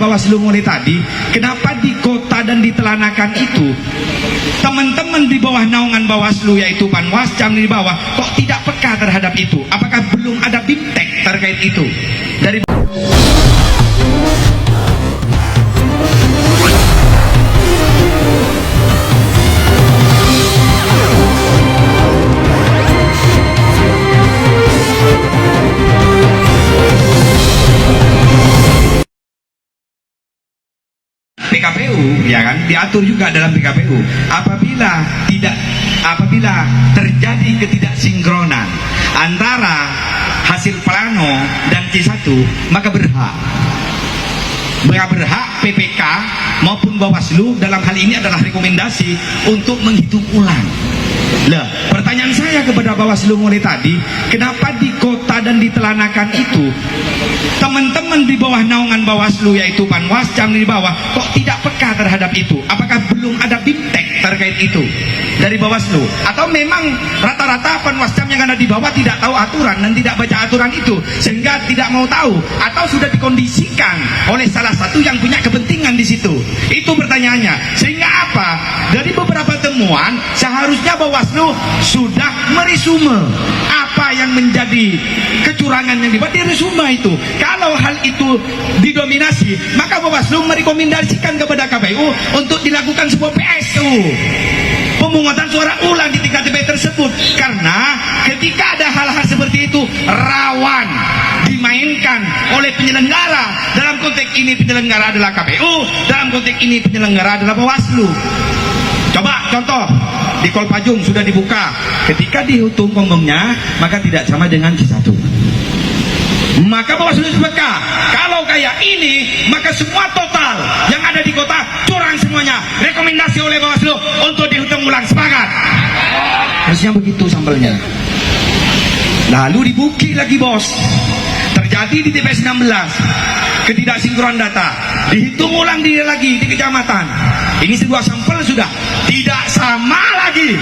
Bawaslu mulai tadi, kenapa di kota dan di Telanakan itu teman-teman di bawah naungan Bawaslu yaitu Panwascam di bawah kok tidak peka terhadap itu? Apakah belum ada bimtek terkait itu? Dari PKPU, ya kan, diatur juga dalam PKPU apabila terjadi ketidaksinkronan antara hasil plano dan C1, maka berhak PPK maupun Bawaslu dalam hal ini adalah rekomendasi untuk menghitung ulang. Lah, pertanyaan saya kepada Bawaslu mulai tadi, kenapa di kota dan di Telanakan itu teman-teman di bawah naungan Bawaslu yaitu Panwascam di bawah kok tidak peka terhadap itu? Apakah belum ada bimtek terkait itu dari Bawaslu? Atau memang rata-rata Panwascam yang ada di bawah tidak tahu aturan dan tidak baca aturan itu sehingga tidak mau tahu, atau sudah dikondisikan oleh salah satu yang punya kepentingan di situ? Itu pertanyaannya. Sehingga apa? Dari beberapa temuan seharusnya Bawaslu sudah meresume apa yang menjadi kecurangan yang dibuat, diresume itu. Kalau hal itu didominasi, maka Bawaslu merekomendasikan kepada KPU untuk dilakukan sebuah PSU, pemungutan suara ulang di tingkat TPS tersebut. Karena ketika ada hal-hal seperti itu rawan dimainkan oleh penyelenggara. Dalam konteks ini penyelenggara adalah KPU, dalam konteks ini penyelenggara adalah Bawaslu. Coba contoh di Kolpajung sudah dibuka, ketika dihitung kongkongnya maka tidak sama dengan C1. Maka Bawaslu peka, kalau kayak ini maka semua total yang ada di kota curang semuanya. Rekomendasi oleh Bawaslu untuk dihitung ulang. Sepakat? Harusnya begitu sambelnya. Lalu dibuki lagi bos, terjadi di TPS 16 ketidaksinkronan data, dihitung ulang lagi di kecamatan. Ini sebuah sampel sudah tidak sama lagi.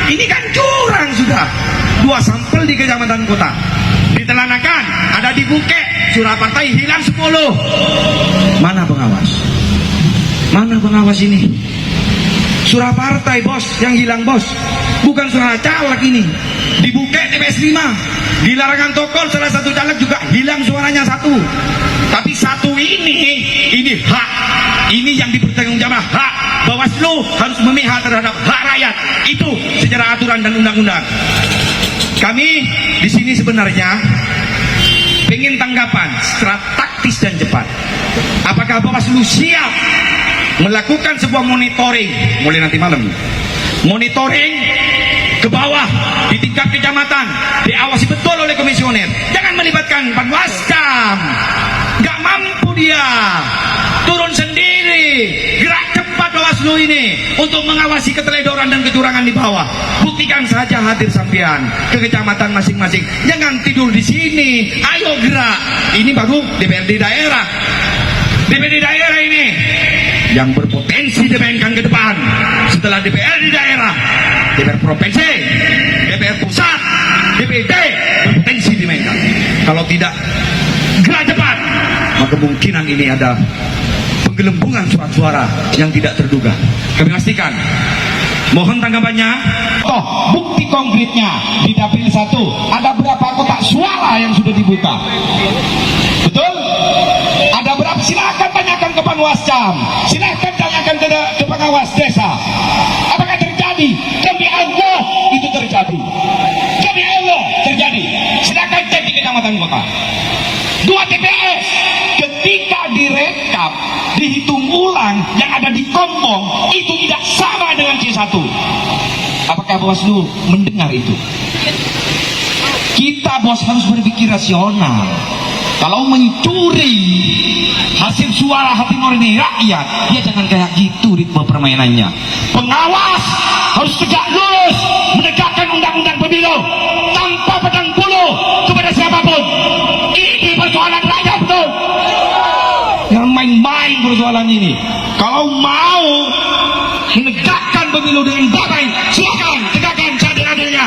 Ini kan curang sudah. 2 sampel di kecamatan kota. Di Telanakan ada di Bukit, surat partai hilang 10. Mana pengawas? Mana pengawas ini? Surat partai bos yang hilang bos, bukan surat caleg ini. Di Bukit TPS 5, di Larangan Tokol salah satu caleg juga hilang suaranya 1. Tapi 1 ini hak, ini yang dipertanggungjawabkan hak. Bawaslu harus memihak terhadap hak rakyat itu secara aturan dan undang-undang. Kami di sini sebenarnya ingin tanggapan secara taktis dan cepat. Apakah Bawaslu siap melakukan sebuah monitoring mulai nanti malam? Monitoring ke bawah di tingkat kecamatan, diawasi betul oleh komisioner. Jangan melibatkan Panwascam. Gak mampu dia turun sendiri. Gerak cepat Bawaslu ini untuk mengawasi keteledoran dan kecurangan di bawah. Buktikan saja hadir sampean ke kecamatan masing-masing. Jangan tidur di sini. Ayo gerak. Ini baru DPRD daerah. DPRD daerah ini yang berpotensi dimainkan ke depan. Setelah DPRD daerah, DPR provinsi, DPR pusat, DPD berpotensi dimainkan. Kalau tidak gerak cepat, maka kemungkinan ini ada penggelembungan surat-suara yang tidak terduga. Kami pastikan. Mohon tanggapannya. Oh, bukti konkretnya di dapil 1 ada berapa kotak suara yang sudah dibuka? Betul? Ada berapa? Silakan tanyakan ke Panwascam, silakan tanyakan ke pengawas desa. Apakah terjadi? Demi Allah itu terjadi. Demi Allah terjadi. Silakan cek di kecamatan kota. 2 TPS ketika direkap, dihitung ulang yang ada di Kompong itu tidak sama dengan C1. Apakah Bawaslu mendengar itu? Kita bos harus berpikir rasional. Kalau mencuri hasil suara hati nurani rakyat, ya jangan kayak gitu ritme permainannya. Pengawas harus tegak lurus menegakkan undang-undang pemilu tanpa pedang bulu kepada siapapun. Ini persoalan rakyat, betul? Jangan main-main persoalan ini. Kalau mau menegakkan pemilu dengan damai, silakan tegakkan seadil-adilnya,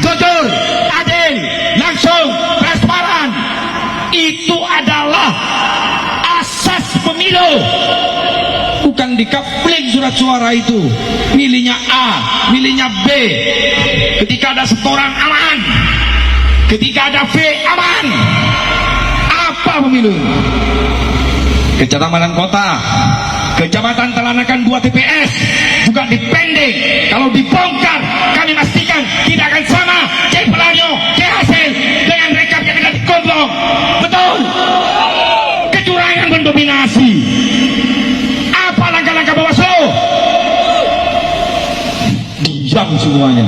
jujur, adil, langsung, transparan. Itu adalah asas pemilu pemilu. Bukan dikapling surat suara itu, milihnya A, milihnya B. Ketika ada setoran aman, ketika ada V aman. Apa pemilu? Kecamatan kota, kecamatan Telanakan 2 TPS juga dipending. Kalau dibongkar, kami pastikan tidak akan sama C Pelanyo, C hasil dengan rekap yang tidak dikontrol. Betul, kecurangan mendominasi. Apa langkah-langkah Bawaslu? Diam semuanya.